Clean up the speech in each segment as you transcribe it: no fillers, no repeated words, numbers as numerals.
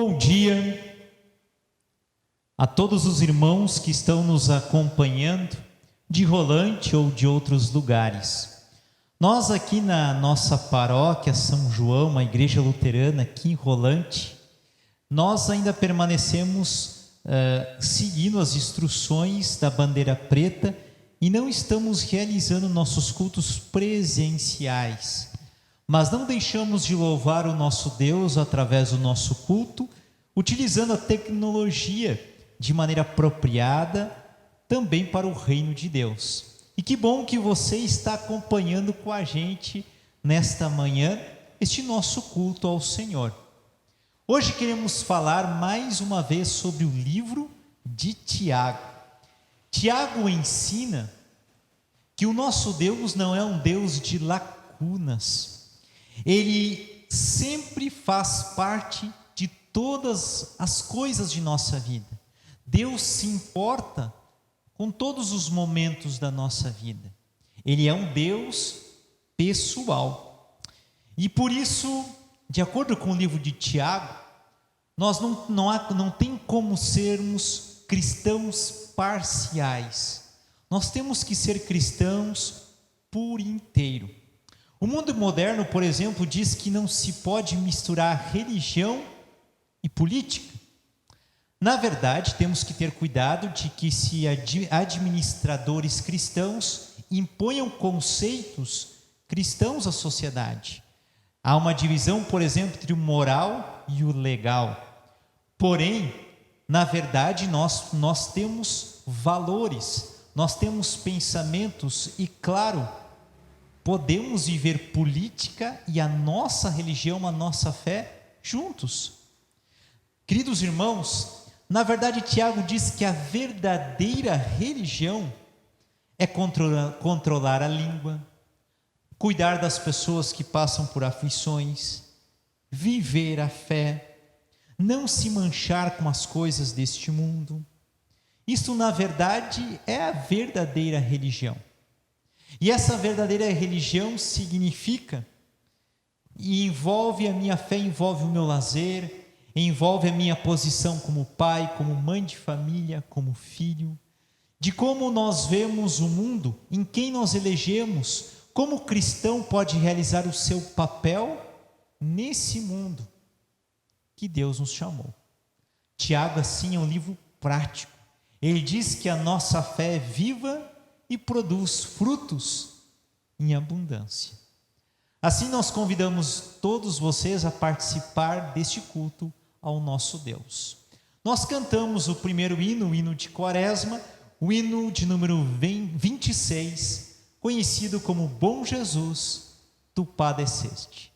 Bom dia a todos os irmãos que estão nos acompanhando de Rolante ou de outros lugares. Nós aqui na nossa paróquia São João, a igreja luterana aqui em Rolante, nós ainda permanecemos seguindo as instruções da bandeira preta e não estamos realizando nossos cultos presenciais. Mas não deixamos de louvar o nosso Deus através do nosso culto, utilizando a tecnologia de maneira apropriada também para o reino de Deus. E que bom que você está acompanhando com a gente nesta manhã este nosso culto ao Senhor. Hoje queremos falar mais uma vez sobre o livro de Tiago. Tiago ensina que o nosso Deus não é um Deus de lacunas. Ele sempre faz parte de todas as coisas de nossa vida. Deus se importa com todos os momentos da nossa vida. Ele é um Deus pessoal. E por isso, de acordo com o livro de Tiago, nós não tem como sermos cristãos parciais. Nós temos que ser cristãos por inteiro. O mundo moderno, por exemplo, diz que não se pode misturar religião e política. Na verdade, temos que ter cuidado de que se administradores cristãos imponham conceitos cristãos à sociedade. Há uma divisão, por exemplo, entre o moral e o legal. Porém, na verdade, nós temos valores, nós temos pensamentos e, claro, podemos viver política e a nossa religião, a nossa fé juntos. Queridos irmãos, na verdade Tiago diz que a verdadeira religião é controlar a língua, cuidar das pessoas que passam por aflições, viver a fé, não se manchar com as coisas deste mundo. Isso, na verdade, é a verdadeira religião. E essa verdadeira religião significa e envolve a minha fé, envolve o meu lazer, envolve a minha posição como pai, como mãe de família, como filho, de como nós vemos o mundo, em quem nós elegemos, como o cristão pode realizar o seu papel nesse mundo que Deus nos chamou. Tiago, assim, é um livro prático. Ele diz que a nossa fé é viva e produz frutos em abundância. Assim nós convidamos todos vocês a participar deste culto ao nosso Deus. Nós cantamos o primeiro hino, o hino de Quaresma, o hino de número 26, conhecido como Bom Jesus, tu padeceste.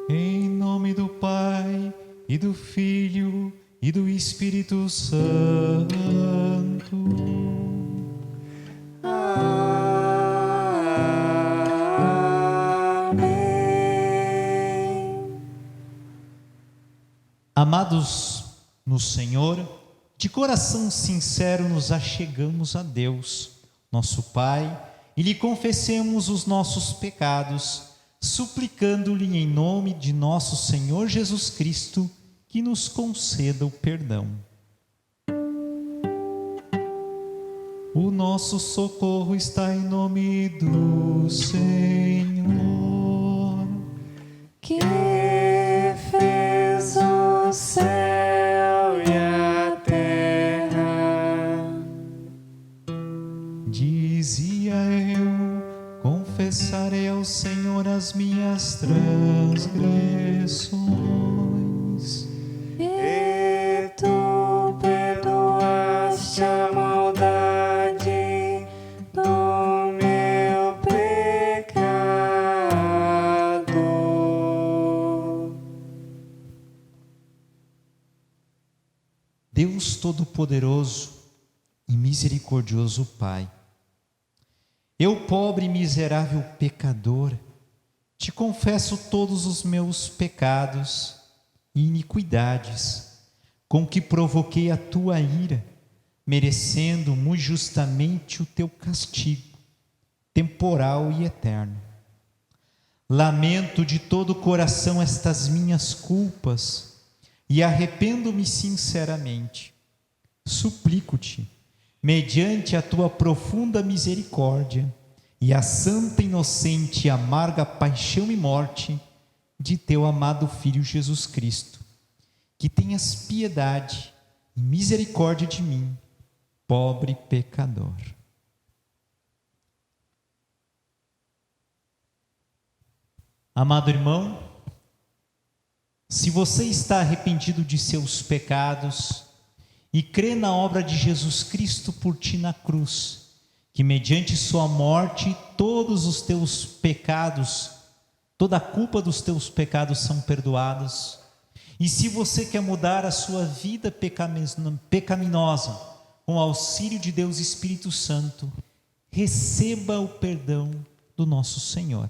Em nome do Pai, e do Filho, e do Espírito Santo. Amados no Senhor, de coração sincero nos achegamos a Deus, nosso Pai, e lhe confessemos os nossos pecados, suplicando-lhe em nome de nosso Senhor Jesus Cristo, que nos conceda o perdão. O nosso socorro está em nome do Senhor, que fez o céu e a terra. Dizia eu, confessarei ao Senhor as minhas transgressões. E tu perdoaste a maldade do meu pecado. Deus Todo-Poderoso e Misericordioso Pai, eu, pobre e miserável pecador, te confesso todos os meus pecados e iniquidades, com que provoquei a tua ira, merecendo muito justamente o teu castigo, temporal e eterno. Lamento de todo o coração estas minhas culpas e arrependo-me sinceramente. Suplico-te, mediante a tua profunda misericórdia e a santa, inocente e amarga paixão e morte de teu amado Filho Jesus Cristo, que tenhas piedade e misericórdia de mim, pobre pecador. Amado irmão, se você está arrependido de seus pecados e crê na obra de Jesus Cristo por ti na cruz, que mediante sua morte todos os teus pecados, toda a culpa dos teus pecados são perdoados, e se você quer mudar a sua vida pecaminosa com o auxílio de Deus Espírito Santo, receba o perdão do nosso Senhor.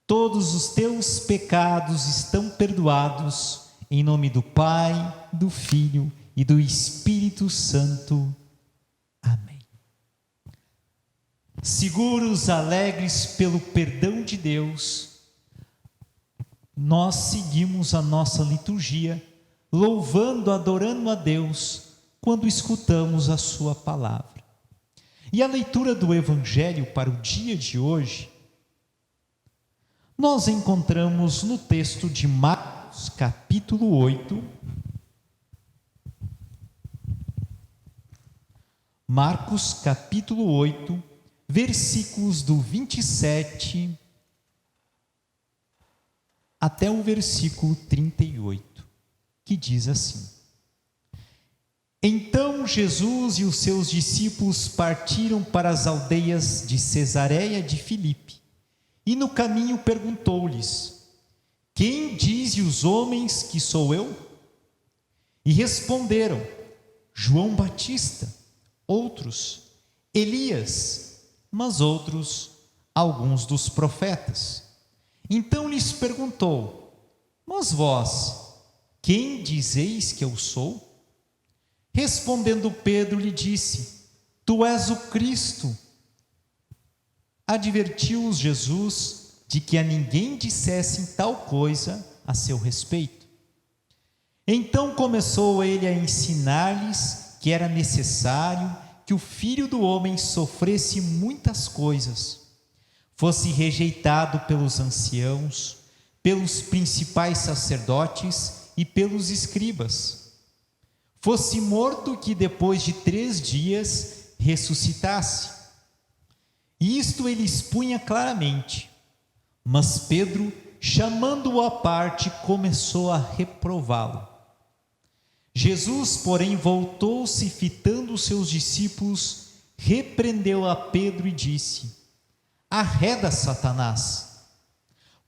Todos os teus pecados estão perdoados, em nome do Pai, do Filho e do Espírito Santo. Amém. Seguros, alegres pelo perdão de Deus, nós seguimos a nossa liturgia, louvando, adorando a Deus, quando escutamos a sua palavra. E a leitura do Evangelho para o dia de hoje, nós encontramos no texto de Marcos, capítulo 8, Marcos, capítulo 8, versículos do 27 até o versículo 38, que diz assim: Então Jesus e os seus discípulos partiram para as aldeias de Cesareia de Filipe, e no caminho perguntou-lhes: Quem dizem os homens que sou eu? E responderam: João Batista, outros, Elias, mas outros, alguns dos profetas. Então lhes perguntou: Mas vós, quem dizeis que eu sou? Respondendo Pedro lhe disse: Tu és o Cristo. Advertiu-os Jesus de que a ninguém dissessem tal coisa a seu respeito. Então começou ele a ensinar-lhes que era necessário que o Filho do Homem sofresse muitas coisas, fosse rejeitado pelos anciãos, pelos principais sacerdotes e pelos escribas, fosse morto, que depois de 3 dias ressuscitasse. Isto ele expunha claramente, mas Pedro, chamando-o à parte, começou a reprová-lo. Jesus, porém, voltou-se, fitando os seus discípulos, repreendeu a Pedro e disse: Arreda, Satanás,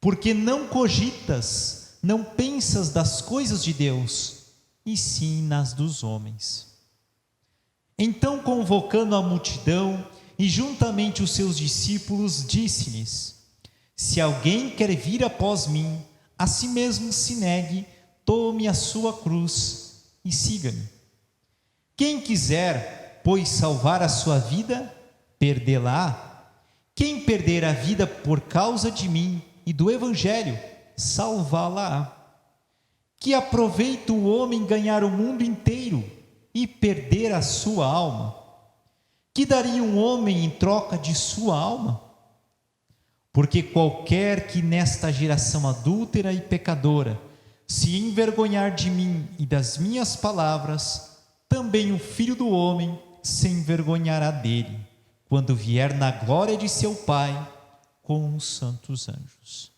Porque não cogitas, não pensas das coisas de Deus, e sim nas dos homens. Então, convocando a multidão e juntamente os seus discípulos, disse-lhes: Se alguém quer vir após mim, a si mesmo se negue, tome a sua cruz e siga-me. Quem quiser, pois, salvar a sua vida, perdê-la. Quem perder a vida por causa de mim e do Evangelho, salvá-la. Que aproveita o homem ganhar o mundo inteiro e perder a sua alma? Que daria um homem em troca de sua alma? Porque qualquer que nesta geração adúltera e pecadora se envergonhar de mim e das minhas palavras, também o Filho do Homem se envergonhará dele, quando vier na glória de seu Pai com os santos anjos.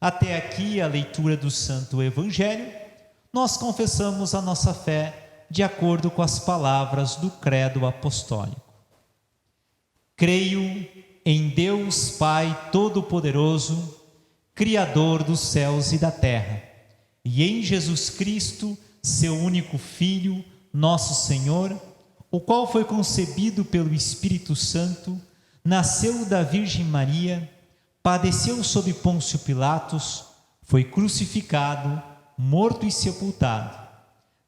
Até aqui a leitura do Santo Evangelho. Nós confessamos a nossa fé de acordo com as palavras do Credo Apostólico. Creio em Deus Pai Todo-Poderoso, Criador dos céus e da terra, e em Jesus Cristo, seu único Filho, nosso Senhor, o qual foi concebido pelo Espírito Santo, nasceu da Virgem Maria, padeceu sob Pôncio Pilatos, foi crucificado, morto e sepultado,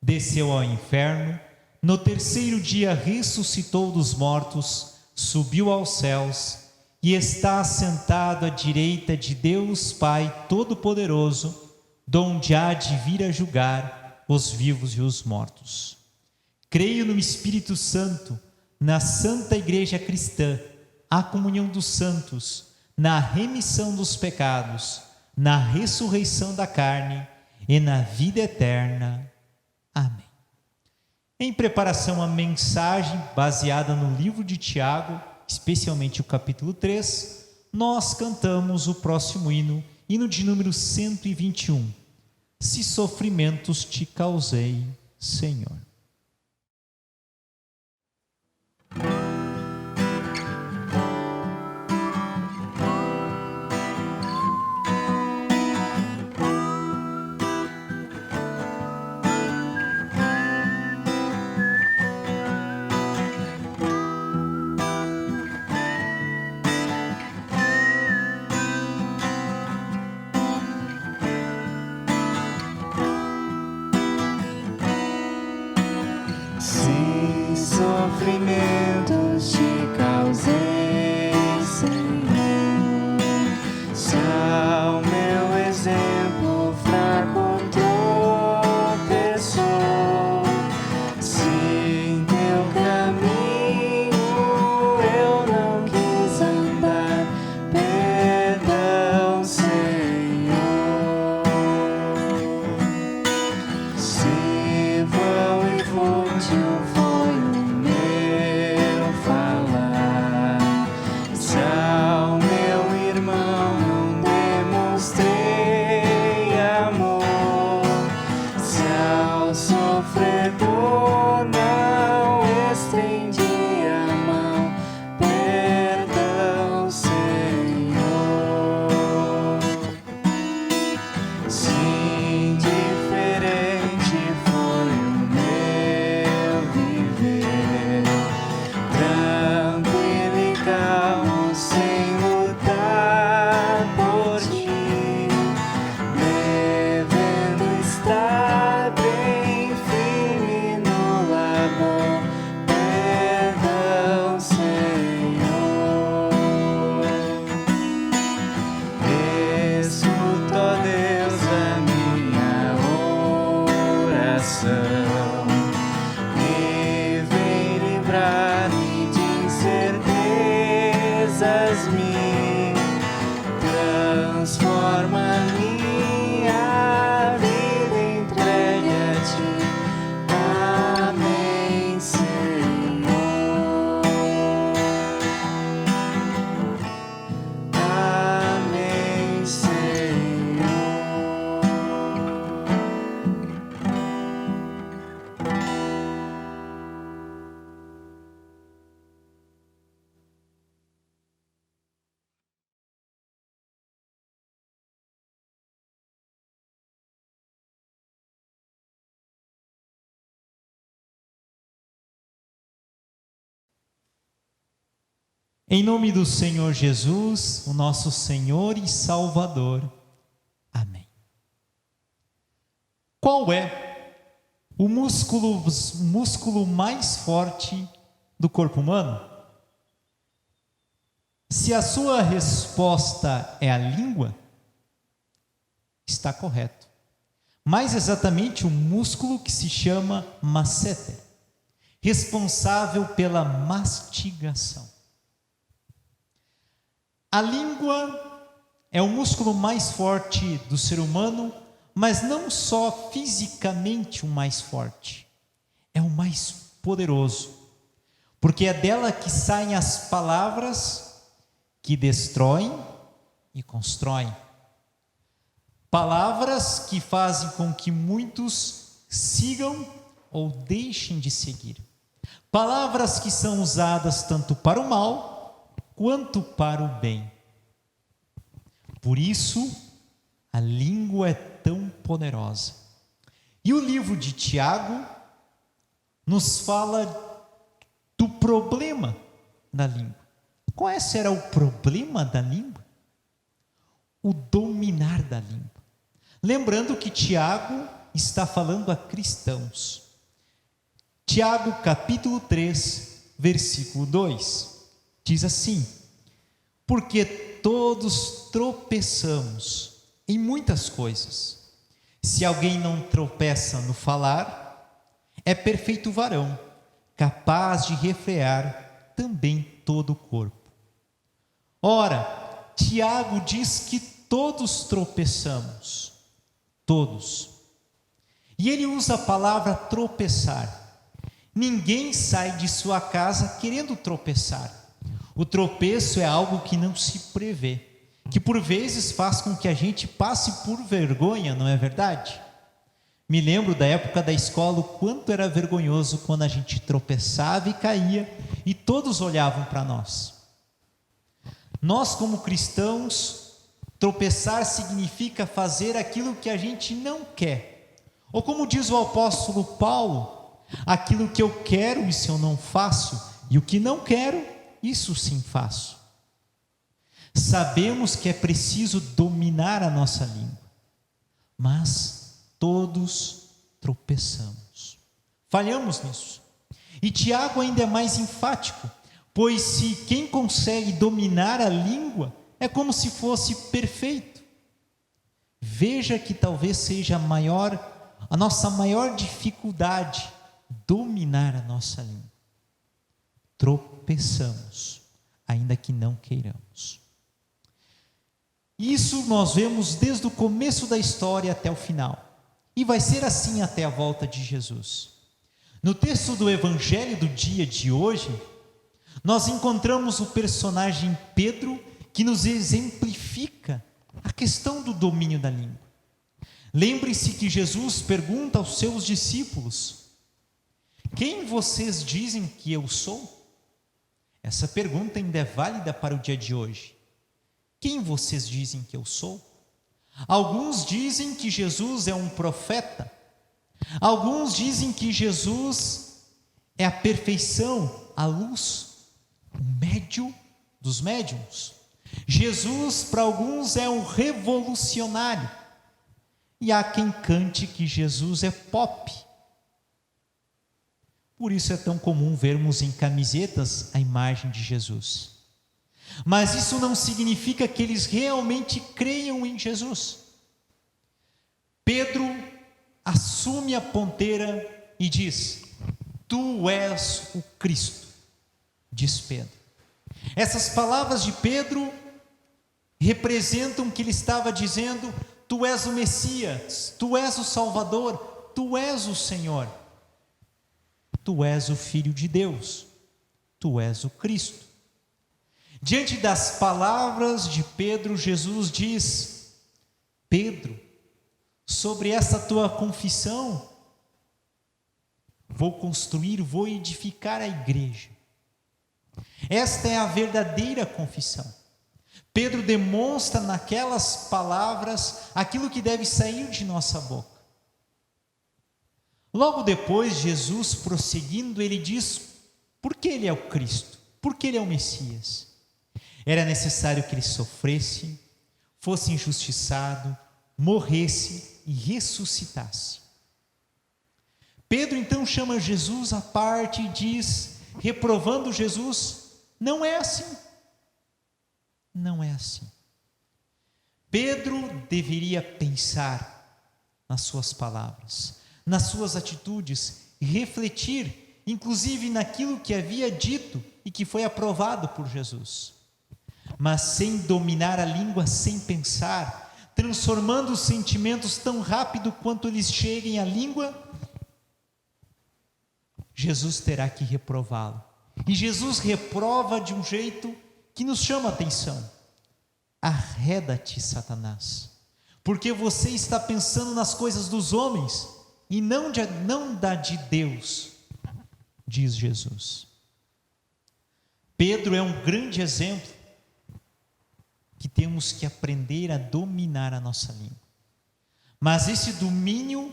desceu ao inferno, no terceiro dia ressuscitou dos mortos, subiu aos céus e está assentado à direita de Deus Pai Todo-Poderoso, donde há de vir a julgar os vivos e os mortos. Creio no Espírito Santo, na Santa Igreja Cristã, a comunhão dos santos, na remissão dos pecados, na ressurreição da carne e na vida eterna. Amém. Em preparação à mensagem baseada no livro de Tiago, especialmente o capítulo 3, nós cantamos o próximo hino de número 121. Se sofrimentos te causei, Senhor. Sofrimentos te causei, Senhor. São meu exemplo fraco tropeçou. Se em teu caminho eu não quis andar, perdão, Senhor. Se vão e fútil foi o meu Em nome do Senhor Jesus, o nosso Senhor e Salvador. Amém. Qual é o músculo mais forte do corpo humano? Se a sua resposta é a língua, está correto. Mais exatamente o músculo que se chama masseter, responsável pela mastigação. A língua é o músculo mais forte do ser humano, mas não só fisicamente o mais forte, é o mais poderoso, porque é dela que saem as palavras que destroem e constroem. Palavras que fazem com que muitos sigam ou deixem de seguir. Palavras que são usadas tanto para o mal quanto para o bem. Por isso, a língua é tão poderosa. E o livro de Tiago nos fala do problema da língua. Qual será o problema da língua? O dominar da língua. Lembrando que Tiago está falando a cristãos. Tiago capítulo 3, versículo 2, diz assim: porque todos tropeçamos em muitas coisas. Se alguém não tropeça no falar, é perfeito varão, capaz de refrear também todo o corpo. Ora, Tiago diz que todos tropeçamos, todos. E ele usa a palavra tropeçar. Ninguém sai de sua casa querendo tropeçar. O tropeço é algo que não se prevê, que por vezes faz com que a gente passe por vergonha, não é verdade? Me lembro da época da escola, o quanto era vergonhoso quando a gente tropeçava e caía, e todos olhavam para nós. Nós, como cristãos, tropeçar significa fazer aquilo que a gente não quer. Ou como diz o apóstolo Paulo, aquilo que eu quero, isso eu não faço, e o que não quero, isso sim faço. Sabemos que é preciso dominar a nossa língua, mas todos tropeçamos, falhamos nisso. E Tiago ainda é mais enfático, pois se quem consegue dominar a língua é como se fosse perfeito. Veja que talvez seja a nossa maior dificuldade, dominar a nossa língua. Tropeçamos, ainda que não queiramos. Isso nós vemos desde o começo da história até o final. E vai ser assim até a volta de Jesus. No texto do Evangelho do dia de hoje, nós encontramos o personagem Pedro, que nos exemplifica a questão do domínio da língua. Lembre-se que Jesus pergunta aos seus discípulos: quem vocês dizem que eu sou? Essa pergunta ainda é válida para o dia de hoje. Quem vocês dizem que eu sou? Alguns dizem que Jesus é um profeta. Alguns dizem que Jesus é a perfeição, a luz, o médium dos médiuns. Jesus, para alguns, é um revolucionário. E há quem cante que Jesus é pop. Por isso é tão comum vermos em camisetas a imagem de Jesus. Mas isso não significa que eles realmente creiam em Jesus. Pedro assume a ponteira e diz: tu és o Cristo, diz Pedro. Essas palavras de Pedro representam o que ele estava dizendo: tu és o Messias, tu és o Salvador, tu és o Senhor. Tu és o Filho de Deus, tu és o Cristo. Diante das palavras de Pedro, Jesus diz: Pedro, sobre essa tua confissão, vou edificar a igreja. Esta é a verdadeira confissão. Pedro demonstra naquelas palavras aquilo que deve sair de nossa boca. Logo depois, Jesus, prosseguindo, ele diz por que ele é o Cristo, por que ele é o Messias. Era necessário que ele sofresse, fosse injustiçado, morresse e ressuscitasse. Pedro então chama Jesus à parte e diz, reprovando Jesus: não é assim. Não é assim. Pedro deveria pensar nas suas palavras, nas suas atitudes, e refletir, inclusive naquilo que havia dito e que foi aprovado por Jesus. Mas sem dominar a língua, sem pensar, transformando os sentimentos tão rápido quanto eles cheguem à língua, Jesus terá que reprová-lo. E Jesus reprova de um jeito que nos chama a atenção. Arreda-te, Satanás, porque você está pensando nas coisas dos homens e não da de Deus, diz Jesus. Pedro é um grande exemplo que temos que aprender a dominar a nossa língua. Mas esse domínio,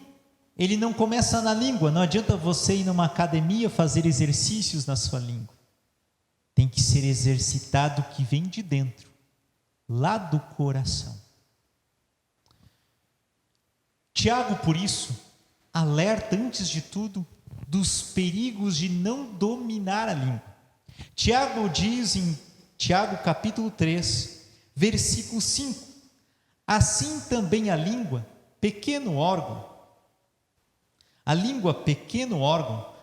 ele não começa na língua. Não adianta você ir numa academia fazer exercícios na sua língua. Tem que ser exercitado que vem de dentro, lá do coração. Tiago, por isso, alerta antes de tudo dos perigos de não dominar a língua. Tiago diz em Tiago capítulo 3, versículo 5: assim também a língua, pequeno órgão,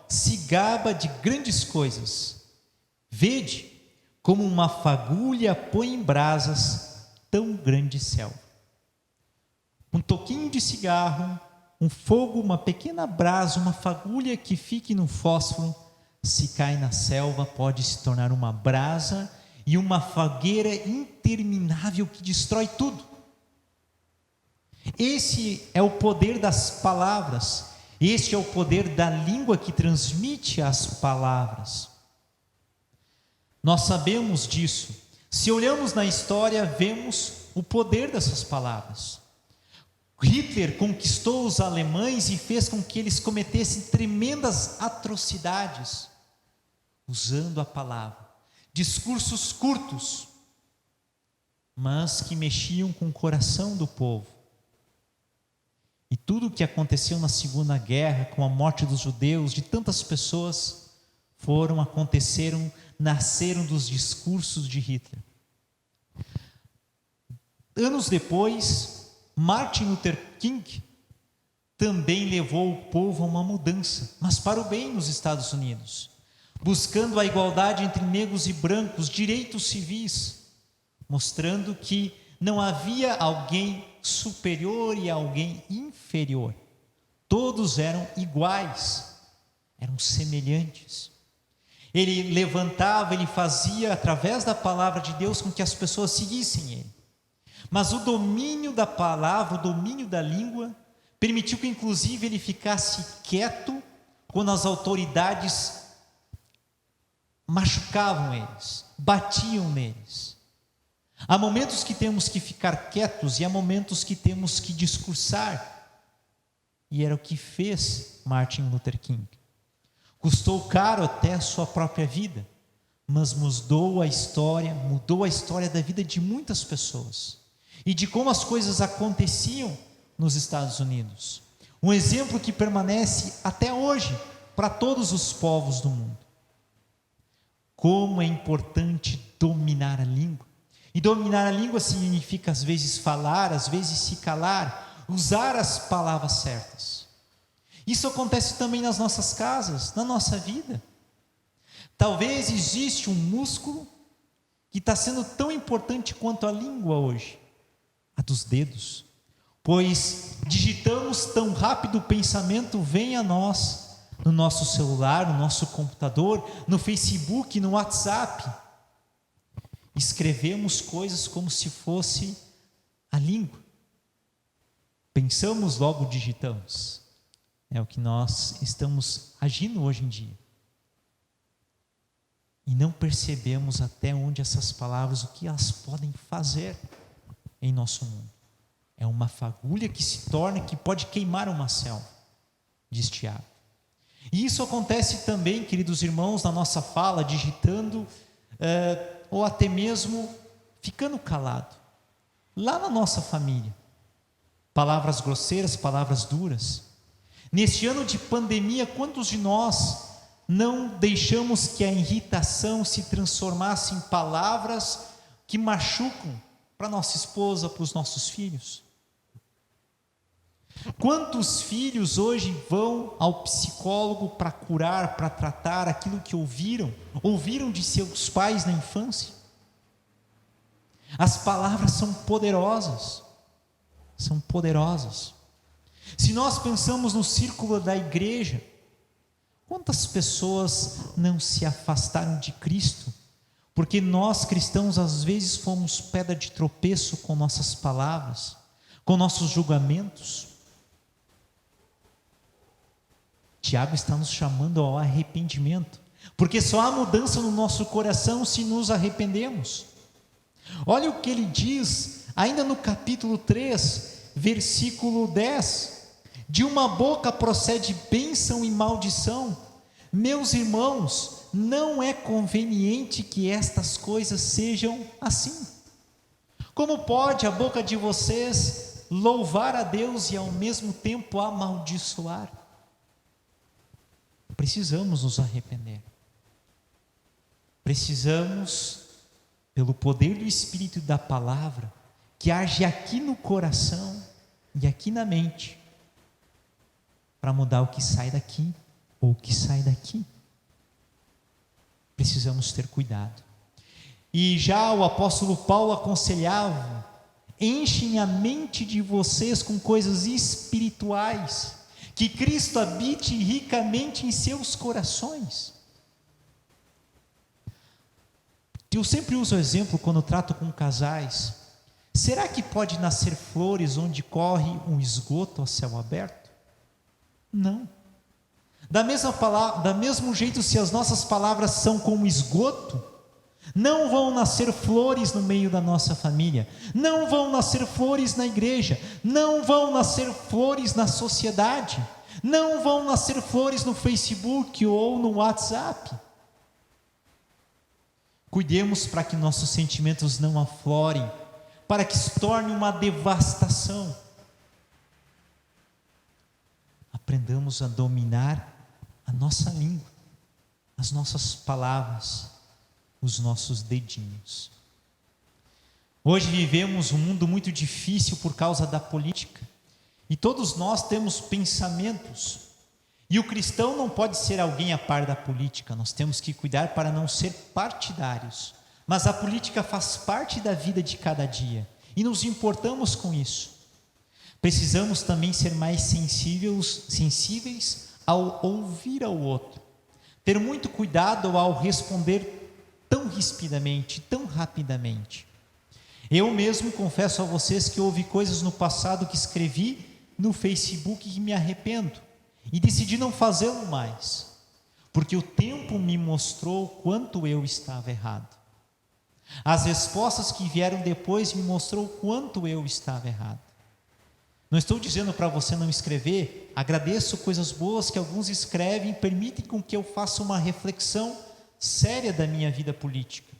se gaba de grandes coisas. Vede como uma fagulha põe em brasas tão grande céu. Um toquinho de cigarro, um fogo, uma pequena brasa, uma fagulha que fique no fósforo, se cai na selva, pode se tornar uma brasa e uma fogueira interminável que destrói tudo. Esse é o poder das palavras, este é o poder da língua que transmite as palavras. Nós sabemos disso. Se olhamos na história, vemos o poder dessas palavras. Hitler conquistou os alemães e fez com que eles cometessem tremendas atrocidades, usando a palavra. Discursos curtos, mas que mexiam com o coração do povo. E tudo o que aconteceu na Segunda Guerra, com a morte dos judeus, de tantas pessoas, nasceram dos discursos de Hitler. Anos depois, Martin Luther King também levou o povo a uma mudança, mas para o bem nos Estados Unidos, buscando a igualdade entre negros e brancos, direitos civis, mostrando que não havia alguém superior e alguém inferior. Todos eram iguais, eram semelhantes. Ele levantava, ele fazia através da palavra de Deus com que as pessoas seguissem ele. Mas o domínio da palavra, o domínio da língua, permitiu que inclusive ele ficasse quieto quando as autoridades machucavam eles, batiam neles. Há momentos que temos que ficar quietos e há momentos que temos que discursar. E era o que fez Martin Luther King. Custou caro até a sua própria vida, mas mudou a história da vida de muitas pessoas e de como as coisas aconteciam nos Estados Unidos. Um exemplo que permanece até hoje para todos os povos do mundo. Como é importante dominar a língua. E dominar a língua significa às vezes falar, às vezes se calar, usar as palavras certas. Isso acontece também nas nossas casas, na nossa vida. Talvez existe um músculo que está sendo tão importante quanto a língua hoje, a dos dedos. Pois digitamos tão rápido, o pensamento vem a nós, no nosso celular, no nosso computador, no Facebook, no WhatsApp. Escrevemos coisas como se fosse a língua. Pensamos, logo digitamos. É o que nós estamos agindo hoje em dia. E não percebemos até onde essas palavras, o que elas podem fazer em nosso mundo. É uma fagulha que se torna, que pode queimar uma selva, diz Tiago. E isso acontece também, queridos irmãos, na nossa fala, digitando, ou até mesmo ficando calado, lá na nossa família. Palavras grosseiras, palavras duras. Neste ano de pandemia, quantos de nós não deixamos que a irritação se transformasse em palavras que machucam para nossa esposa, para os nossos filhos? Quantos filhos hoje vão ao psicólogo para curar, para tratar aquilo que ouviram de seus pais na infância? As palavras são poderosas, são poderosas. Se nós pensamos no círculo da igreja, quantas pessoas não se afastaram de Cristo, porque nós cristãos às vezes fomos pedra de tropeço com nossas palavras, com nossos julgamentos? Tiago está nos chamando ao arrependimento, porque só há mudança no nosso coração se nos arrependemos. Olha o que ele diz, ainda no capítulo 3, versículo 10, de uma boca procede bênção e maldição. Meus irmãos, não é conveniente que estas coisas sejam assim. Como pode a boca de vocês louvar a Deus e ao mesmo tempo amaldiçoar? Precisamos nos arrepender. Precisamos, pelo poder do Espírito e da palavra, que age aqui no coração e aqui na mente, para mudar o que sai daqui ou o que sai daqui. Precisamos ter cuidado. E já o apóstolo Paulo aconselhava: enchem a mente de vocês com coisas espirituais, que Cristo habite ricamente em seus corações. Eu sempre uso o exemplo quando trato com casais. Será que pode nascer flores onde corre um esgoto a céu aberto? Não. Da mesmo jeito, se as nossas palavras são como esgoto, não vão nascer flores no meio da nossa família, não vão nascer flores na igreja, não vão nascer flores na sociedade, não vão nascer flores no Facebook ou no WhatsApp. Cuidemos para que nossos sentimentos não aflorem, para que se torne uma devastação. Aprendamos a dominar a nossa língua, as nossas palavras, os nossos dedinhos. Hoje vivemos um mundo muito difícil por causa da política, e todos nós temos pensamentos, e o cristão não pode ser alguém a par da política. Nós temos que cuidar para não ser partidários, mas a política faz parte da vida de cada dia, e nos importamos com isso. Precisamos também ser mais sensíveis ao ouvir ao outro, ter muito cuidado ao responder tão rispidamente, tão rapidamente. Eu mesmo confesso a vocês que houve coisas no passado que escrevi no Facebook que me arrependo, e decidi não fazê-lo mais, porque o tempo me mostrou quanto eu estava errado. As respostas que vieram depois me mostrou quanto eu estava errado. Não estou dizendo para você não escrever, agradeço coisas boas que alguns escrevem e permitem com que eu faça uma reflexão séria da minha vida política.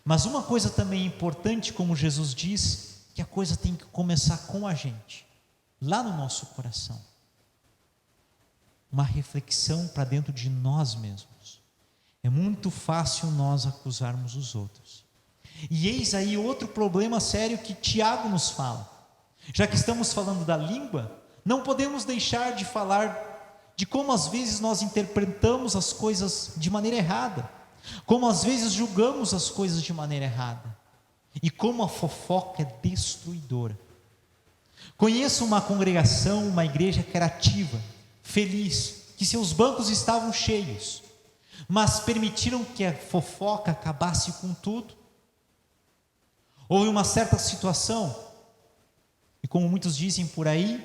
Mas uma coisa também importante, como Jesus diz, que a coisa tem que começar com a gente, lá no nosso coração. Uma reflexão para dentro de nós mesmos. É muito fácil nós acusarmos os outros. E eis aí outro problema sério que Tiago nos fala. Já que estamos falando da língua, não podemos deixar de falar de como às vezes nós interpretamos as coisas de maneira errada, como às vezes julgamos as coisas de maneira errada, e como a fofoca é destruidora. Conheço uma congregação, uma igreja que era ativa, feliz, que seus bancos estavam cheios, mas permitiram que a fofoca acabasse com tudo. Houve uma certa situação, e como muitos dizem por aí,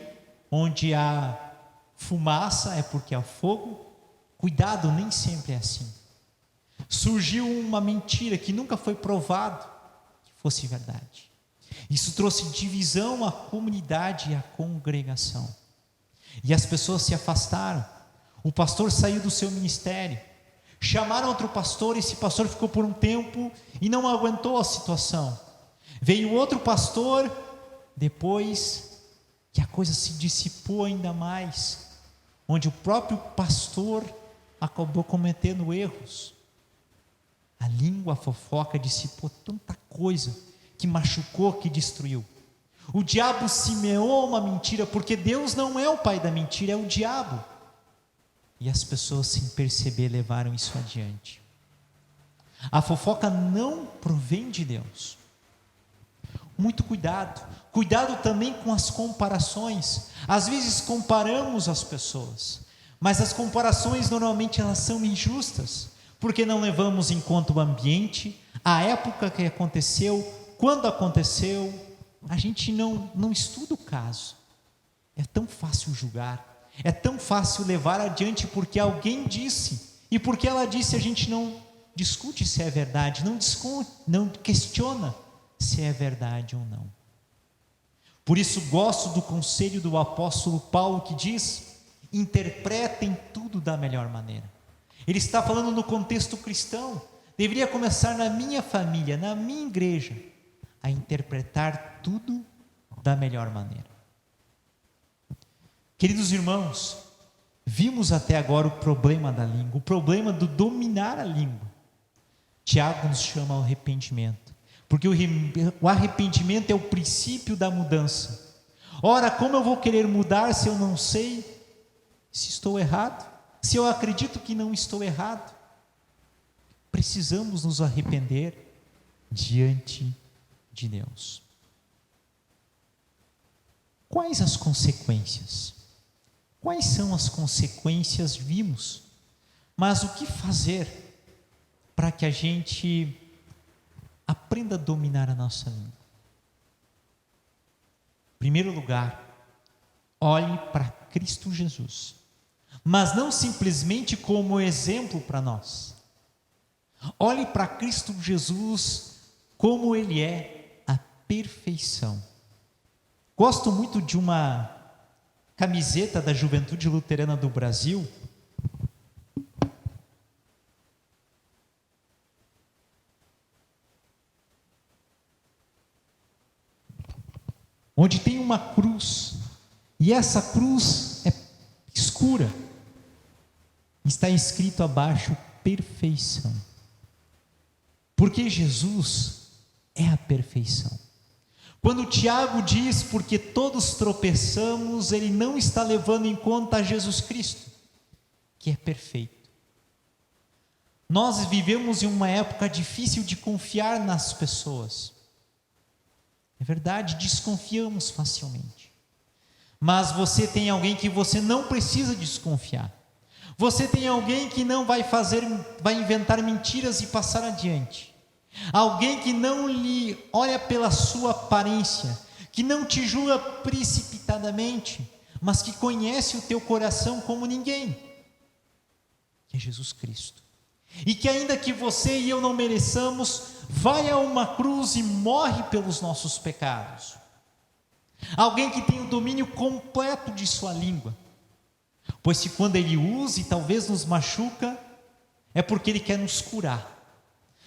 onde há fumaça é porque há fogo. Cuidado, nem sempre é assim. Surgiu uma mentira que nunca foi provado que fosse verdade. Isso trouxe divisão à comunidade e à congregação. E as pessoas se afastaram. O pastor saiu do seu ministério. Chamaram outro pastor, esse pastor ficou por um tempo e não aguentou a situação. Veio outro pastor, depois que a coisa se dissipou ainda mais, onde o próprio pastor acabou cometendo erros. A língua, a fofoca dissipou tanta coisa que machucou, que destruiu. O diabo semeou uma mentira, porque Deus não é o pai da mentira, é o diabo. E as pessoas, sem perceber, levaram isso adiante. A fofoca não provém de Deus. Muito cuidado. Cuidado também com as comparações. Às vezes comparamos as pessoas, mas as comparações normalmente elas são injustas, porque não levamos em conta o ambiente, a época que aconteceu, quando aconteceu. A gente não estuda o caso. É tão fácil julgar, é tão fácil levar adiante porque alguém disse, e porque ela disse a gente não discute se é verdade, não questiona se é verdade ou não. Por isso gosto do conselho do apóstolo Paulo, que diz: interpretem tudo da melhor maneira. Ele está falando no contexto cristão, deveria começar na minha família, na minha igreja, a interpretar tudo da melhor maneira. Queridos irmãos, vimos até agora o problema da língua, o problema do dominar a língua. Tiago nos chama ao arrependimento, porque o arrependimento é o princípio da mudança. Ora, como eu vou querer mudar se eu não sei se estou errado? Se eu acredito que não estou errado? Precisamos nos arrepender diante de Deus. Quais as consequências? Quais são as consequências? Vimos. Mas o que fazer para que a gente aprenda a dominar a nossa língua? Em primeiro lugar, olhe para Cristo Jesus, mas não simplesmente como exemplo para nós. Olhe para Cristo Jesus como Ele é a perfeição. Gosto muito de uma camiseta da Juventude Luterana do Brasil, onde tem uma cruz, e essa cruz é escura, está escrito abaixo perfeição, porque Jesus é a perfeição. Quando Tiago diz porque todos tropeçamos, ele não está levando em conta Jesus Cristo, que é perfeito. Nós vivemos em uma época difícil de confiar nas pessoas. É verdade, desconfiamos facilmente. Mas você tem alguém que você não precisa desconfiar. Você tem alguém que não vai inventar mentiras e passar adiante. Alguém que não lhe olha pela sua aparência, que não te julga precipitadamente, mas que conhece o teu coração como ninguém, que é Jesus Cristo. E que ainda que você e eu não mereçamos, vai a uma cruz e morre pelos nossos pecados. Alguém que tem o domínio completo de sua língua, pois se quando ele usa e talvez nos machuca, é porque ele quer nos curar.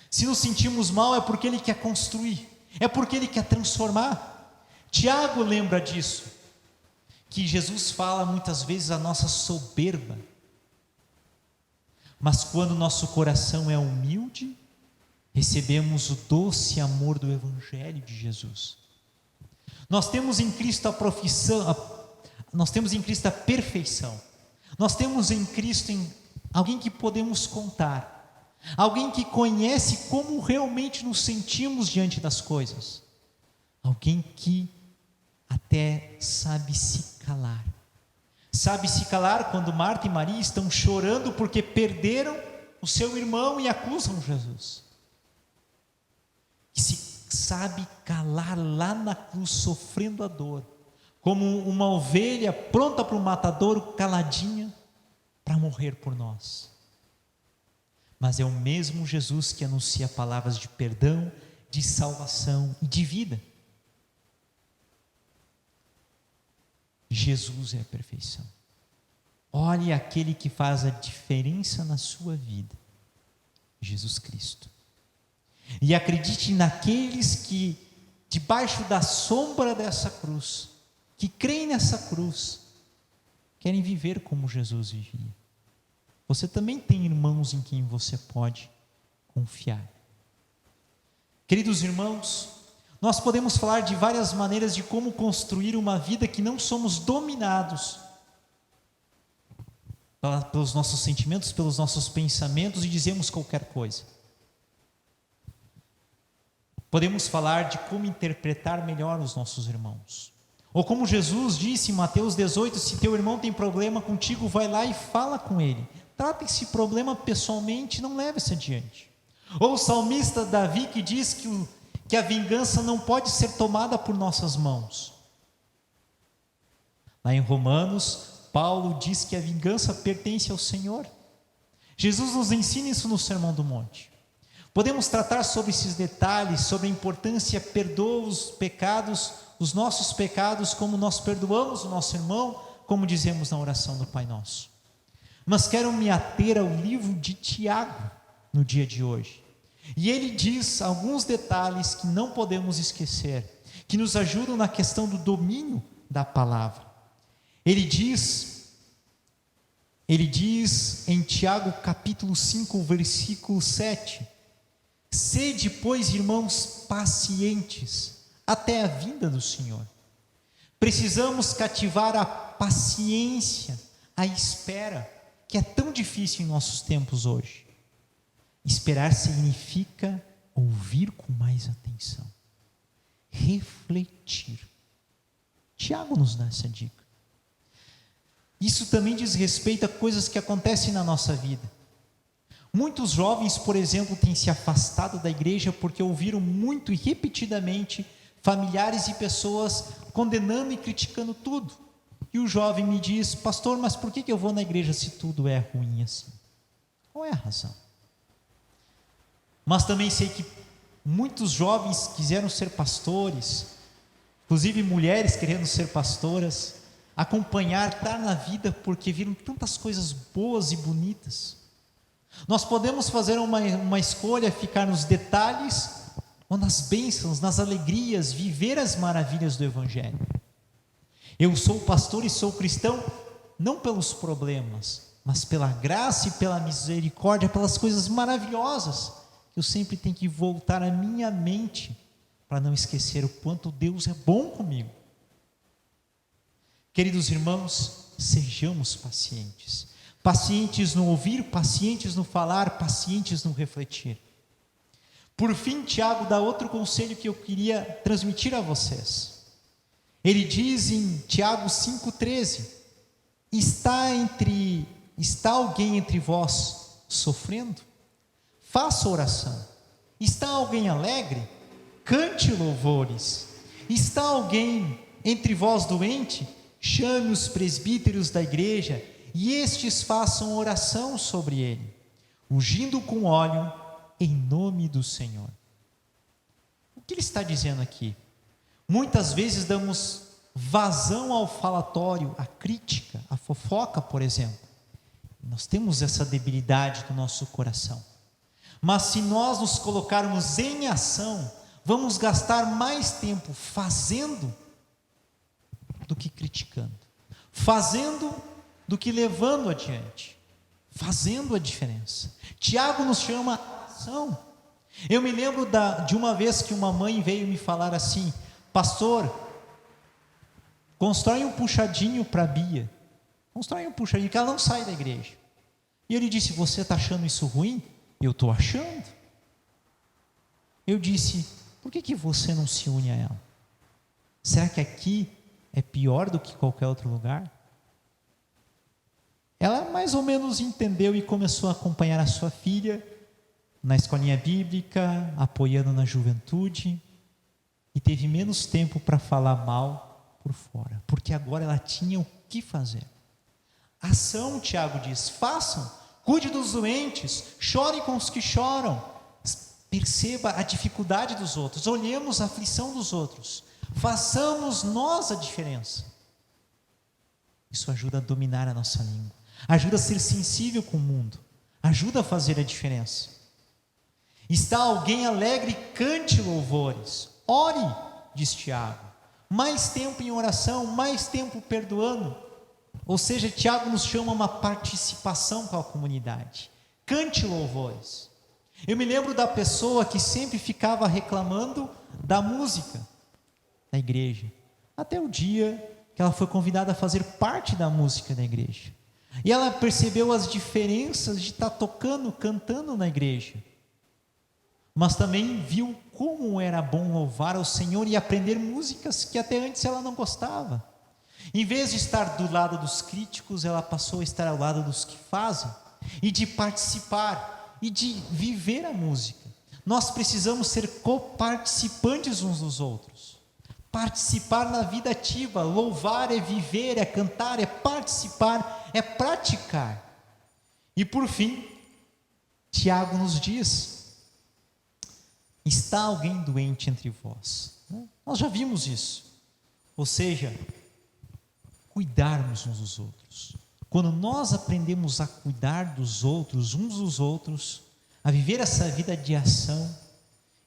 Se nos sentimos mal, é porque ele quer construir, é porque ele quer transformar. Tiago lembra disso, que Jesus fala muitas vezes a nossa soberba, mas quando nosso coração é humilde, recebemos o doce amor do Evangelho de Jesus. Nós temos em Cristo nós temos em Cristo a perfeição, nós temos em Cristo alguém que podemos contar, alguém que conhece como realmente nos sentimos diante das coisas, alguém que até sabe se calar. Sabe se calar quando Marta e Maria estão chorando porque perderam o seu irmão e acusam Jesus. Que se sabe calar lá na cruz, sofrendo a dor, como uma ovelha pronta para o matadouro, caladinha, para morrer por nós. Mas é o mesmo Jesus que anuncia palavras de perdão, de salvação e de vida. Jesus é a perfeição. Olhe aquele que faz a diferença na sua vida. Jesus Cristo. E acredite naqueles que, debaixo da sombra dessa cruz, que creem nessa cruz, querem viver como Jesus vivia. Você também tem irmãos em quem você pode confiar. Queridos irmãos, nós podemos falar de várias maneiras de como construir uma vida que não somos dominados pelos nossos sentimentos, pelos nossos pensamentos e dizemos qualquer coisa. Podemos falar de como interpretar melhor os nossos irmãos. Ou como Jesus disse em Mateus 18, se teu irmão tem problema contigo, vai lá e fala com ele. Trata esse problema pessoalmente, não leve-se adiante. Ou o salmista Davi que diz que a vingança não pode ser tomada por nossas mãos. Lá em Romanos, Paulo diz que a vingança pertence ao Senhor. Jesus nos ensina isso no Sermão do Monte. Podemos tratar sobre esses detalhes, sobre a importância, perdoa os pecados, os nossos pecados, como nós perdoamos o nosso irmão, como dizemos na oração do Pai Nosso. Mas quero me ater ao livro de Tiago, no dia de hoje. E ele diz alguns detalhes que não podemos esquecer, que nos ajudam na questão do domínio da palavra. Ele diz em Tiago capítulo 5, versículo 7, sede, pois, irmãos, pacientes, até a vinda do Senhor. Precisamos cativar a paciência, a espera, que é tão difícil em nossos tempos hoje. Esperar significa ouvir com mais atenção, refletir. Tiago nos dá essa dica. Isso também diz respeito a coisas que acontecem na nossa vida. Muitos jovens, por exemplo, têm se afastado da igreja porque ouviram muito e repetidamente familiares e pessoas condenando e criticando tudo. E o jovem me diz, pastor, mas por que eu vou na igreja se tudo é ruim assim? Qual é a razão? Mas também sei que muitos jovens quiseram ser pastores, inclusive mulheres querendo ser pastoras, acompanhar, estar na vida porque viram tantas coisas boas e bonitas. Nós podemos fazer uma escolha, ficar nos detalhes ou nas bênçãos, nas alegrias, viver as maravilhas do Evangelho. Eu sou pastor e sou cristão não pelos problemas, mas pela graça e pela misericórdia, pelas coisas maravilhosas que eu sempre tenho que voltar a minha mente para não esquecer o quanto Deus é bom comigo. Queridos irmãos, sejamos pacientes. Pacientes no ouvir, pacientes no falar, pacientes no refletir. Por fim, Tiago dá outro conselho que eu queria transmitir a vocês. Ele diz em Tiago 5,13: está alguém entre vós sofrendo? Faça oração. Está alguém alegre? Cante louvores. Está alguém entre vós doente? Chame os presbíteros da igreja e estes façam oração sobre ele, ungindo com óleo em nome do Senhor. O que ele está dizendo aqui? Muitas vezes damos vazão ao falatório, à crítica, à fofoca, por exemplo. Nós temos essa debilidade do nosso coração. Mas se nós nos colocarmos em ação, vamos gastar mais tempo fazendo do que criticando, fazendo do que levando adiante, fazendo a diferença. Tiago nos chama a ação. Eu me lembro de uma vez que uma mãe veio me falar assim: pastor, constrói um puxadinho para a Bia, constrói um puxadinho, que ela não sai da igreja. E ele disse: você está achando isso ruim? Eu estou achando. Eu disse: por que você não se une a ela? Será que aqui é pior do que qualquer outro lugar? Ela mais ou menos entendeu e começou a acompanhar a sua filha na escolinha bíblica, apoiando na juventude, e teve menos tempo para falar mal por fora, porque agora ela tinha o que fazer. Ação, Tiago diz, façam, cuide dos doentes, chore com os que choram, perceba a dificuldade dos outros, olhemos a aflição dos outros, façamos nós a diferença. Isso ajuda a dominar a nossa língua, ajuda a ser sensível com o mundo, ajuda a fazer a diferença. Está alguém alegre, cante louvores. Ore, diz Tiago. Mais tempo em oração, mais tempo perdoando. Ou seja, Tiago nos chama a uma participação com a comunidade. Cante louvores. Eu me lembro da pessoa que sempre ficava reclamando da música da igreja. Até o dia que ela foi convidada a fazer parte da música da igreja. E ela percebeu as diferenças de estar tocando, cantando na igreja. Mas também viu como era bom louvar ao Senhor e aprender músicas que até antes ela não gostava. Em vez de estar do lado dos críticos, ela passou a estar ao lado dos que fazem, e de participar, e de viver a música. Nós precisamos ser coparticipantes uns dos outros. Participar na vida ativa. Louvar é viver, é cantar, é participar, é praticar. E por fim, Tiago nos diz: está alguém doente entre vós? Nós já vimos isso. Ou seja, cuidarmos uns dos outros. Quando nós aprendemos a cuidar dos outros, uns dos outros, a viver essa vida de ação,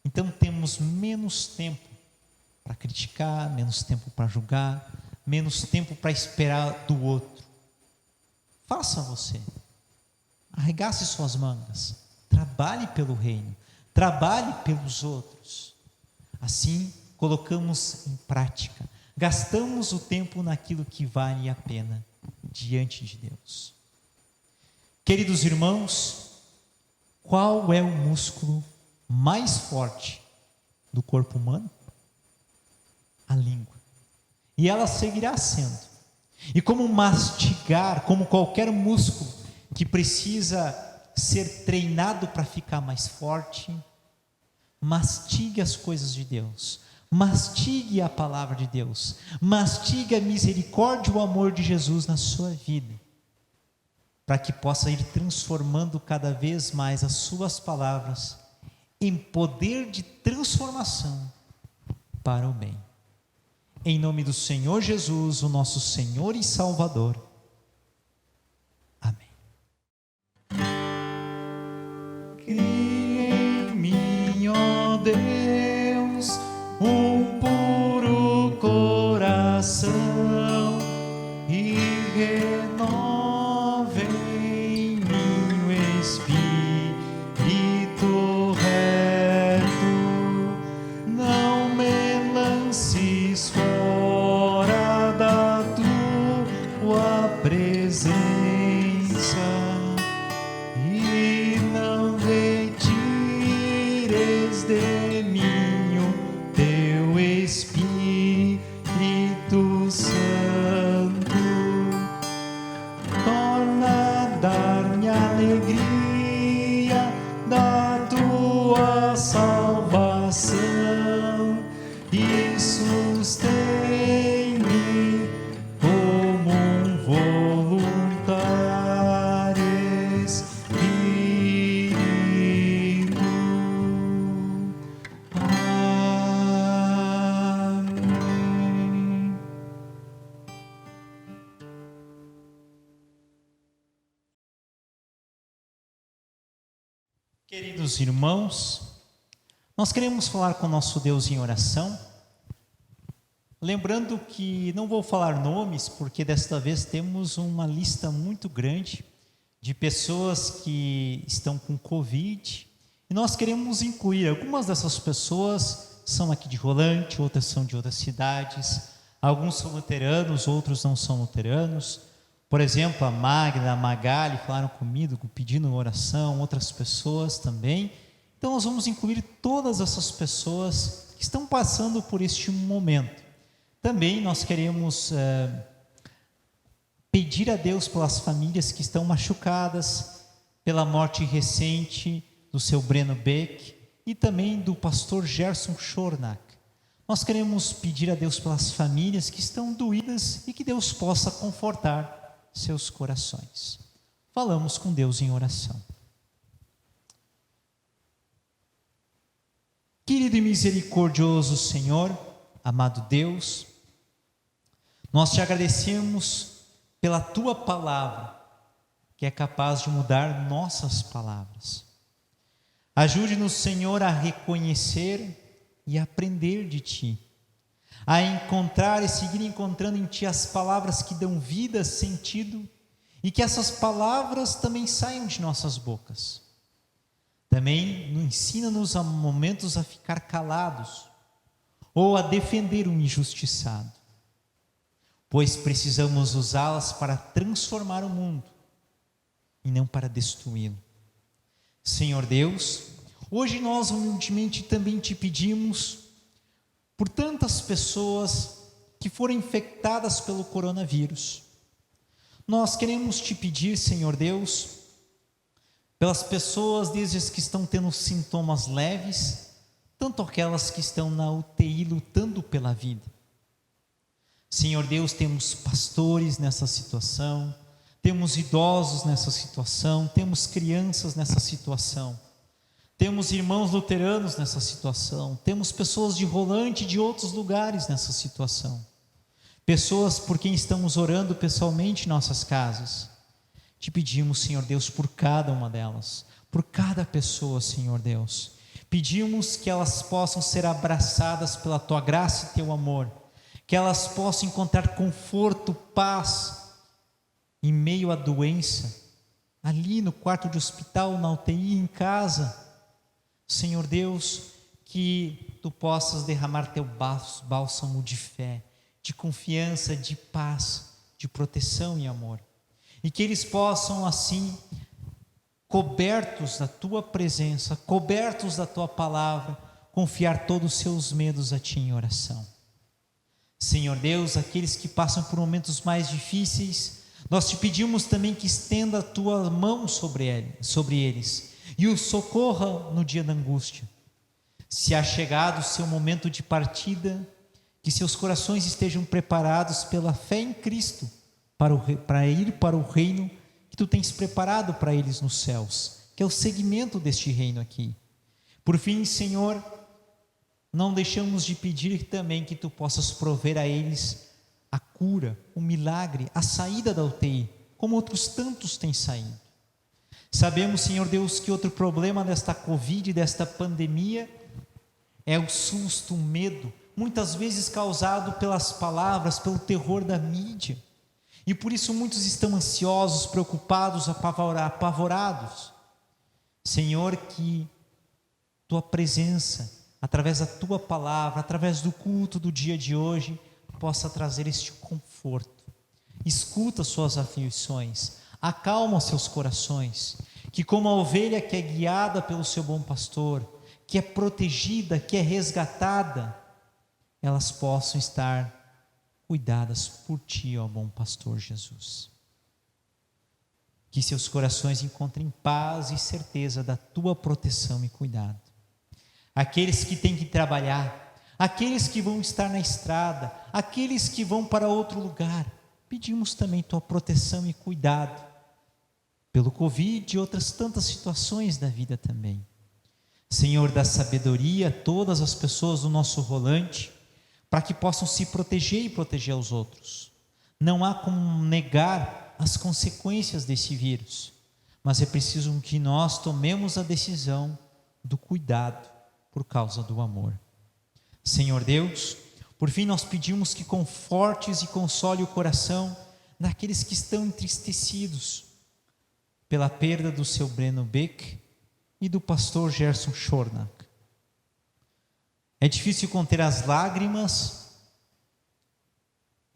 então temos menos tempo para criticar, menos tempo para julgar, menos tempo para esperar do outro. Faça você. Arregace suas mangas. Trabalhe pelo reino. Trabalhe pelos outros. Assim, colocamos em prática. Gastamos o tempo naquilo que vale a pena diante de Deus. Queridos irmãos, qual é o músculo mais forte do corpo humano? A língua. E ela seguirá sendo. E como mastigar, como qualquer músculo que precisa ser treinado para ficar mais forte, mastigue as coisas de Deus. Mastigue a palavra de Deus. Mastigue a misericórdia e o amor de Jesus na sua vida, para que possa ir transformando cada vez mais as suas palavras em poder de transformação para o bem. Em nome do Senhor Jesus, o nosso Senhor e Salvador. Amém. Cria em mim, ó Deus, um puro coração e renova em mim o espírito reto. Não me lances fora da tua presença e não retires de mim o teu Espírito Santo. Torna a dar-me alegria da tua salvação e sustém-me como um voluntário espírito. Amém. Queridos irmãos, nós queremos falar com o nosso Deus em oração, lembrando que não vou falar nomes, porque desta vez temos uma lista muito grande de pessoas que estão com Covid, e nós queremos incluir algumas dessas pessoas, são aqui de Rolante, outras são de outras cidades, alguns são luteranos, outros não são luteranos. Por exemplo, a Magda, a Magali falaram comigo, pedindo oração, outras pessoas também. Então nós vamos incluir todas essas pessoas que estão passando por este momento. Também nós queremos pedir a Deus pelas famílias que estão machucadas, pela morte recente do seu Breno Beck e também do pastor Gerson Schornack. Nós queremos pedir a Deus pelas famílias que estão doídas e que Deus possa confortar seus corações. Falamos com Deus em oração. Querido e misericordioso Senhor, amado Deus, nós te agradecemos pela tua palavra, que é capaz de mudar nossas palavras. Ajude-nos, Senhor, a reconhecer e aprender de Ti, a encontrar e seguir encontrando em Ti as palavras que dão vida, sentido, e que essas palavras também saiam de nossas bocas. Também ensina-nos a momentos a ficar calados, ou a defender o injustiçado, pois precisamos usá-las para transformar o mundo, e não para destruí-lo. Senhor Deus, hoje nós humildemente também Te pedimos por tantas pessoas que foram infectadas pelo coronavírus. Nós queremos Te pedir, Senhor Deus, pelas pessoas, desde as que estão tendo sintomas leves, tanto aquelas que estão na UTI lutando pela vida. Senhor Deus, temos pastores nessa situação, temos idosos nessa situação, temos crianças nessa situação, temos irmãos luteranos nessa situação, temos pessoas de Rolante e de outros lugares nessa situação, pessoas por quem estamos orando pessoalmente em nossas casas. Te pedimos, Senhor Deus, por cada uma delas, por cada pessoa, Senhor Deus. Pedimos que elas possam ser abraçadas pela Tua graça e Teu amor, que elas possam encontrar conforto, paz, em meio à doença, ali no quarto de hospital, na UTI, em casa. Senhor Deus, que Tu possas derramar Teu bálsamo de fé, de confiança, de paz, de proteção e amor, e que eles possam assim, cobertos da Tua presença, cobertos da Tua palavra, confiar todos os seus medos a Ti em oração. Senhor Deus, aqueles que passam por momentos mais difíceis, nós Te pedimos também que estenda a Tua mão sobre eles e os socorra no dia da angústia. Se há chegado o seu momento de partida, que seus corações estejam preparados pela fé em Cristo para ir para o reino que Tu tens preparado para eles nos céus, que é o segmento deste reino aqui. Por fim, Senhor, não deixamos de pedir também que Tu possas prover a eles a cura, o milagre, a saída da UTI, como outros tantos têm saído. Sabemos, Senhor Deus, que outro problema desta Covid, desta pandemia, é o susto, o medo, muitas vezes causado pelas palavras, pelo terror da mídia. E por isso muitos estão ansiosos, preocupados, apavorados. Senhor, que Tua presença, através da Tua palavra, através do culto do dia de hoje, possa trazer este conforto. Escuta suas aflições, acalma seus corações, que como a ovelha que é guiada pelo seu bom pastor, que é protegida, que é resgatada, elas possam estar cuidadas por Ti, ó bom pastor Jesus. Que seus corações encontrem paz e certeza da Tua proteção e cuidado. Aqueles que têm que trabalhar, aqueles que vão estar na estrada, aqueles que vão para outro lugar, pedimos também Tua proteção e cuidado, pelo Covid e outras tantas situações da vida também. Senhor, dá sabedoria a todas as pessoas do nosso Rolante, para que possam se proteger e proteger os outros. Não há como negar as consequências desse vírus, mas é preciso que nós tomemos a decisão do cuidado por causa do amor. Senhor Deus, por fim nós pedimos que confortes e console o coração daqueles que estão entristecidos pela perda do seu Breno Beck e do pastor Gerson Schornack. É difícil conter as lágrimas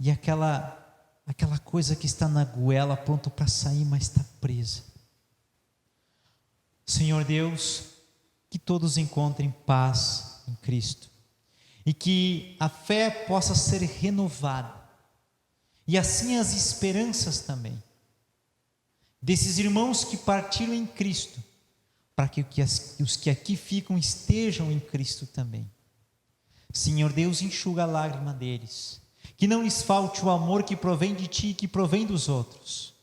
e aquela coisa que está na goela pronto para sair, mas está presa. Senhor Deus, que todos encontrem paz em Cristo e que a fé possa ser renovada e assim as esperanças também desses irmãos que partiram em Cristo, para que os que aqui ficam estejam em Cristo também. Senhor Deus, enxuga a lágrima deles, que não lhes falte o amor que provém de Ti e que provém dos outros,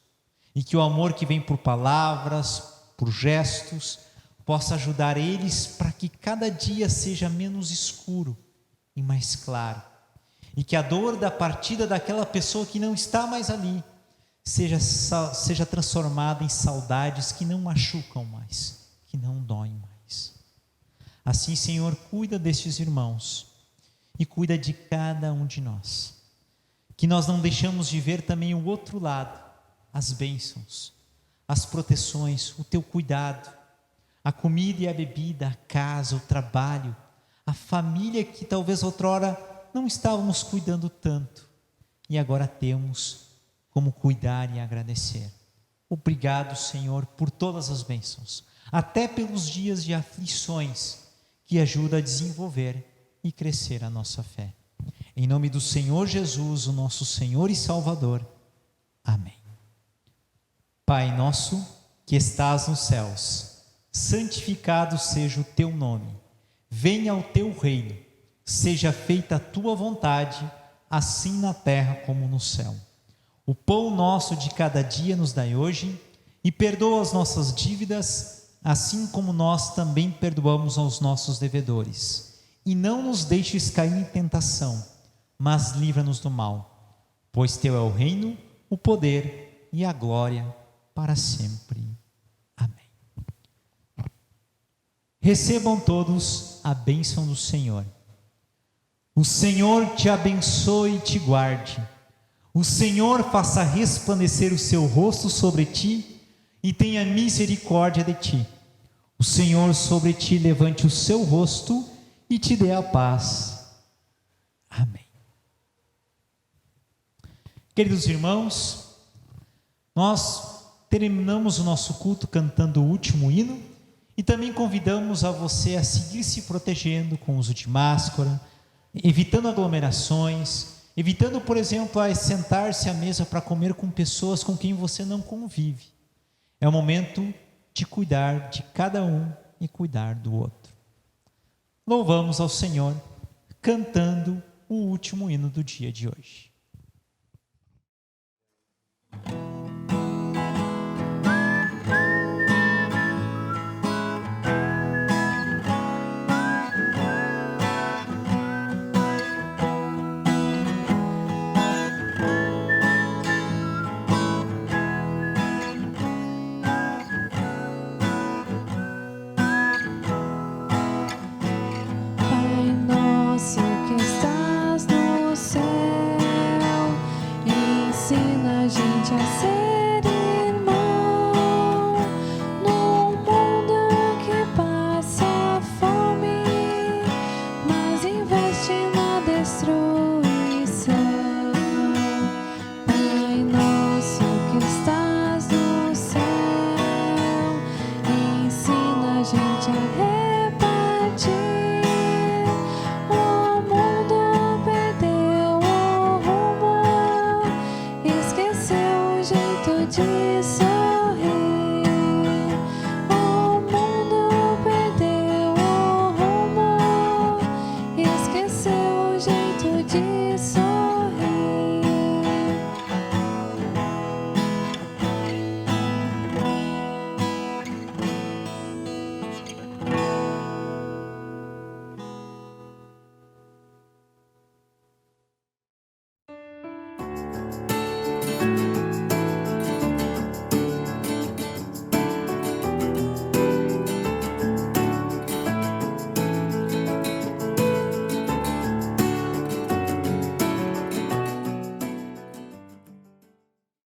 e que o amor que vem por palavras, por gestos, possa ajudar eles para que cada dia seja menos escuro e mais claro, e que a dor da partida daquela pessoa que não está mais ali seja transformada em saudades que não machucam mais, que não doem mais. Assim, Senhor, cuida destes irmãos e cuida de cada um de nós. Que nós não deixamos de ver também o outro lado, as bênçãos, as proteções, o teu cuidado, a comida e a bebida, a casa, o trabalho, a família que talvez outrora não estávamos cuidando tanto e agora temos como cuidar e agradecer. Obrigado, Senhor, por todas as bênçãos, até pelos dias de aflições que ajuda a desenvolver e crescer a nossa fé. Em nome do Senhor Jesus, o nosso Senhor e Salvador. Amém. Pai nosso, que estás nos céus, santificado seja o teu nome. Venha o teu reino. Seja feita a tua vontade, assim na terra como no céu. O pão nosso de cada dia nos dai hoje, e perdoa as nossas dívidas, assim como nós também perdoamos aos nossos devedores. E não nos deixes cair em tentação, mas livra-nos do mal. Pois teu é o reino, o poder e a glória para sempre. Amém. Recebam todos a bênção do Senhor. O Senhor te abençoe e te guarde. O Senhor faça resplandecer o seu rosto sobre ti e tenha misericórdia de ti. O Senhor sobre ti levante o seu rosto e te dê a paz. Amém. Queridos irmãos, nós terminamos o nosso culto cantando o último hino e também convidamos a você a seguir se protegendo com o uso de máscara, evitando aglomerações, evitando, por exemplo, a sentar-se à mesa para comer com pessoas com quem você não convive. É o momento de cuidar de cada um e cuidar do outro. Louvamos ao Senhor cantando o último hino do dia de hoje. Esqueceu o jeito de ser.